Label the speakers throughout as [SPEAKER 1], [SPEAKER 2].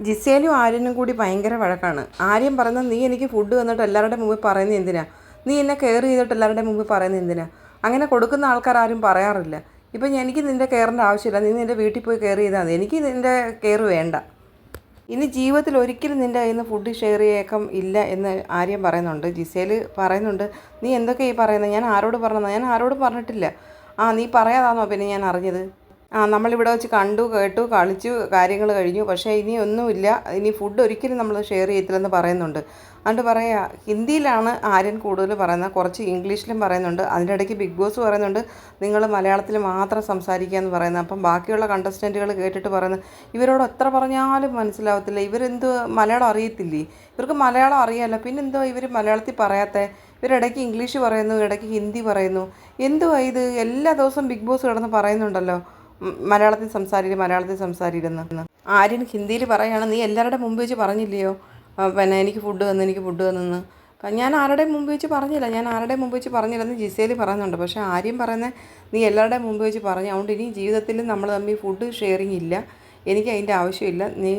[SPEAKER 1] ജിസേലും ആര്യനും കൂടി ഭയങ്കര വഴക്കാണ്. ആര്യൻ പറയുന്നത് നീ എനിക്ക് ഫുഡ് വന്നിട്ട് എല്ലാവരുടെ മുമ്പിൽ പറയുന്നത് എന്തിനാ, നീ എന്നെ കെയർ ചെയ്തിട്ട് എല്ലാവരുടെ മുമ്പിൽ പറയുന്നത് എന്തിനാ, അങ്ങനെ കൊടുക്കുന്ന ആൾക്കാർ ആരും പറയാറില്ല. ഇപ്പം എനിക്ക് നിൻ്റെ കെയറിൻ്റെ ആവശ്യമില്ല, നീ നിൻ്റെ വീട്ടിൽ പോയി കെയർ ചെയ്താൽ മതി, എനിക്ക് നിൻ്റെ കെയർ വേണ്ട, ഇനി ജീവിതത്തിൽ ഒരിക്കലും നിൻ്റെ കയ്യിൽ നിന്ന് ഫുഡ് ഷെയർ ചെയ്യേക്കം ഇല്ല എന്ന് ആര്യൻ പറയുന്നുണ്ട്. ജിസേൽ പറയുന്നുണ്ട് നീ എന്തൊക്കെയാ ഈ പറയുന്നത്, ഞാൻ ആരോട് പറഞ്ഞത്, ഞാൻ ആരോടും പറഞ്ഞിട്ടില്ല. നീ പറയാതാണോ പിന്നെ ഞാൻ അറിഞ്ഞത്, നമ്മളിവിടെ വെച്ച് കണ്ടു കേട്ടു കളിച്ചു കാര്യങ്ങൾ കഴിഞ്ഞു, പക്ഷേ ഇനി ഒന്നുമില്ല, ഇനി ഫുഡ് ഒരിക്കലും നമ്മൾ ഷെയർ ചെയ്യത്തില്ലെന്ന് പറയുന്നുണ്ട്. അതുകൊണ്ട് പറയുക, ഹിന്ദിയിലാണ് ആര്യൻ കൂടുതൽ പറയുന്നത്, കുറച്ച് ഇംഗ്ലീഷിലും പറയുന്നുണ്ട്, അതിൻ്റെ ഇടയ്ക്ക് ബിഗ് ബോസ് പറയുന്നുണ്ട് നിങ്ങൾ മലയാളത്തിൽ മാത്രം സംസാരിക്കുക എന്ന് പറയുന്നത്. അപ്പം ബാക്കിയുള്ള കണ്ടസ്റ്റൻറ്റുകൾ കേട്ടിട്ട് പറയുന്നത് ഇവരോട് എത്ര പറഞ്ഞാലും മനസ്സിലാവത്തില്ല, ഇവരെന്തോ മലയാളം അറിയത്തില്ലേ, ഇവർക്ക് മലയാളം അറിയാമല്ലോ, പിന്നെന്തോ ഇവർ മലയാളത്തിൽ പറയാത്ത, ഇവരിടയ്ക്ക് ഇംഗ്ലീഷ് പറയുന്നു, ഇടയ്ക്ക് ഹിന്ദി പറയുന്നു, എന്തുവാ ഇത്, എല്ലാ ദിവസവും ബിഗ് ബോസ് കിടന്ന് പറയുന്നുണ്ടല്ലോ മലയാളത്തിൽ സംസാരിക്കുന്നു. ആര്യൻ ഹിന്ദിയിൽ പറയുകയാണ് നീ എല്ലാവരുടെ മുമ്പ് വെച്ച് പറഞ്ഞില്ലയോ പിന്നെ എനിക്ക് ഫുഡ് വന്നെന്ന്. ഞാൻ ആരുടെയും മുമ്പ് വെച്ച് പറഞ്ഞില്ലെന്ന് ജിസേൽ പറയുന്നുണ്ട്. പക്ഷേ ആര്യൻ പറയുന്നത് നീ എല്ലാവരുടെയും മുമ്പ് വെച്ച് പറഞ്ഞു, അതുകൊണ്ട് ഇനി ജീവിതത്തിൽ നമ്മൾ തമ്മിൽ ഫുഡ് ഷെയറിങ് ഇല്ല, എനിക്ക് അതിൻ്റെ ആവശ്യമില്ല, നീ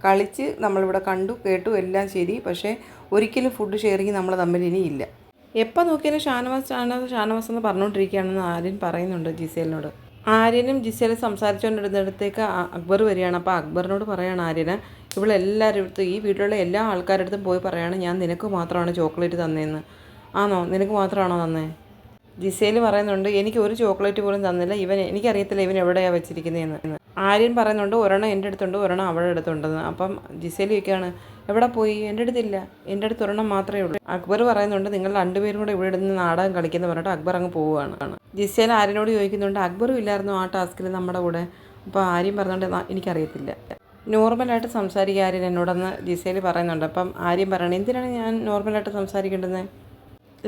[SPEAKER 1] കളിച്ച് നമ്മളിവിടെ കണ്ടു കേട്ടു എല്ലാം ശരി, പക്ഷേ ഒരിക്കലും ഫുഡ് ഷെയറിങ് നമ്മൾ തമ്മിൽ ഇനി ഇല്ല. എപ്പോൾ നോക്കിയാലും ഷാനവാസ് എന്ന് പറഞ്ഞുകൊണ്ടിരിക്കുകയാണെന്ന് ആര്യൻ പറയുന്നുണ്ട് ജിസേലിനോട്. ആര്യനും ജിസേലും സംസാരിച്ചുകൊണ്ടിരുന്നിടത്തേക്ക് അക്ബർ വരികയാണ്. അപ്പോൾ അക്ബറിനോട് പറയുകയാണ് ആര്യന്, ഇവളെല്ലാവരും അടുത്ത് ഈ വീട്ടിലുള്ള എല്ലാ ആൾക്കാരുടെ അടുത്തും പോയി പറയുകയാണ് ഞാൻ നിനക്ക് മാത്രമാണ് ചോക്ലേറ്റ് തന്നതെന്ന്. ആണോ, നിനക്ക് മാത്രമാണോ തന്നേ? ജിസേൽ പറയുന്നുണ്ട് എനിക്ക് ഒരു ചോക്ലേറ്റ് പോലും തന്നില്ല, എനിക്കറിയത്തില്ല ഇവൻ എവിടെയാണ് വെച്ചിരിക്കുന്നതെന്ന്. ആര്യൻ പറയുന്നുണ്ട് ഒരെണ്ണം എൻ്റെ അടുത്തുണ്ട്, ഒരെണ്ണം അവളുടെ അടുത്തുണ്ടെന്ന്. അപ്പം ജിസേൽ ചോദിക്കുകയാണ് എവിടെ പോയി, എൻ്റെ അടുത്തില്ല, എൻ്റെ അടുത്ത് ഒരെണ്ണം മാത്രമേ ഉള്ളൂ. അക്ബർ പറയുന്നുണ്ട് നിങ്ങൾ രണ്ടുപേരും കൂടെ ഇവിടെ നിന്ന് നാടകം കളിക്കുന്ന പറഞ്ഞിട്ട് അക്ബർ അങ്ങ് പോവുകയാണ്. ജിസേൽ ആര്യനോട് ചോദിക്കുന്നുണ്ട് അക്ബറും ഇല്ലായിരുന്നു ആ ടാസ്കിൽ നമ്മുടെ കൂടെ. അപ്പോൾ ആര്യൻ പറയുന്നുണ്ട് എനിക്കറിയത്തില്ല, നോർമലായിട്ട് സംസാരിക്കുക ആര്യൻ എന്നോടെന്ന് ജിസേൽ പറയുന്നുണ്ട്. അപ്പം ആര്യൻ പറയണം എന്തിനാണ് ഞാൻ നോർമലായിട്ട് സംസാരിക്കേണ്ടത്.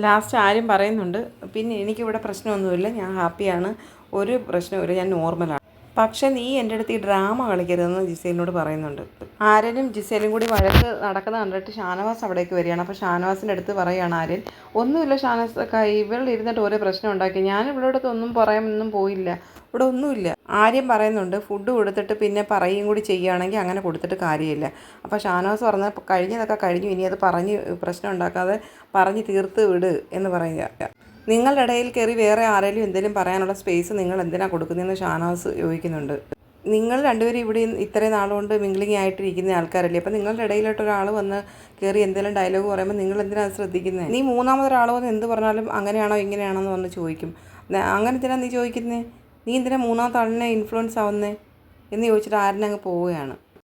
[SPEAKER 1] ലാസ്റ്റ് ആര്യൻ പറയുന്നുണ്ട് പിന്നെ എനിക്കിവിടെ പ്രശ്നമൊന്നുമില്ല, ഞാൻ ഹാപ്പിയാണ്, ഒരു പ്രശ്നവുമില്ല, ഞാൻ നോർമലാണ്, പക്ഷേ നീ എൻ്റെ അടുത്ത് ഈ ഡ്രാമ കളിക്കരുതെന്ന് ജിസേലിനോട് പറയുന്നുണ്ട്. ആര്യനും ജിസേലും കൂടി വഴക്ക് നടക്കുന്ന കണ്ടിട്ട് ഷാനവാസ് അവിടേക്ക് വരികയാണ്. അപ്പോൾ ഷാനവാസിൻ്റെ അടുത്ത് പറയുകയാണ് ആര്യൻ ഒന്നുമില്ല ഷാനവാസ്, ഇവളിരുന്നിട്ട് ഓരോ പ്രശ്നം ഉണ്ടാക്കി, ഞാൻ ഇവളുടെ ഒന്നും പറയാനൊന്നും പോയില്ല, ഇവിടെ ഒന്നുമില്ല. ആര്യൻ പറയുന്നുണ്ട് ഫുഡ് കൊടുത്തിട്ട് പിന്നെ പറയുകയും കൂടി ചെയ്യുകയാണെങ്കിൽ അങ്ങനെ കൊടുത്തിട്ട് കാര്യമില്ല. അപ്പോൾ ഷാനവാസ് പറഞ്ഞാൽ കഴിഞ്ഞതൊക്കെ കഴിഞ്ഞു, ഇനി അത് പറഞ്ഞ് പ്രശ്നം ഉണ്ടാക്കാതെ പറഞ്ഞ് തീർത്ത് വിട് എന്ന് പറയുക. നിങ്ങളുടെ ഇടയിൽ കയറി വേറെ ആരെങ്കിലും എന്തെങ്കിലും പറയാനുള്ള സ്പേസ് നിങ്ങൾ എന്തിനാണ് കൊടുക്കുന്നതെന്ന് ഷാനവാസ് ചോദിക്കുന്നുണ്ട്. നിങ്ങൾ രണ്ടുപേരും ഇവിടെ ഇത്രയും നാളുകൊണ്ട് മിംഗ്ലിംഗ് ആയിട്ടിരിക്കുന്ന ആൾക്കാരല്ലേ, അപ്പോൾ നിങ്ങളുടെ ഇടയിലോട്ട് ഒരാൾ വന്ന് കയറി എന്തെങ്കിലും ഡയലോഗ് പറയുമ്പോൾ നിങ്ങൾ എന്തിനാണ് ശ്രദ്ധിക്കുന്നത്, നീ മൂന്നാമതൊരാൾ വന്ന് എന്ത് പറഞ്ഞാലും അങ്ങനെയാണോ ഇങ്ങനെയാണോ എന്ന് വന്ന് ചോദിക്കും, അങ്ങനെ എന്തിനാണ് നീ ചോദിക്കുന്നത്, നീ എന്തിനാ മൂന്നാമത്തെ ആളിനെ ഇൻഫ്ലുവൻസ് ആവുന്നേ എന്ന് ചോദിച്ചിട്ട് ആര്യനങ്ങ് പോവുകയാണ്.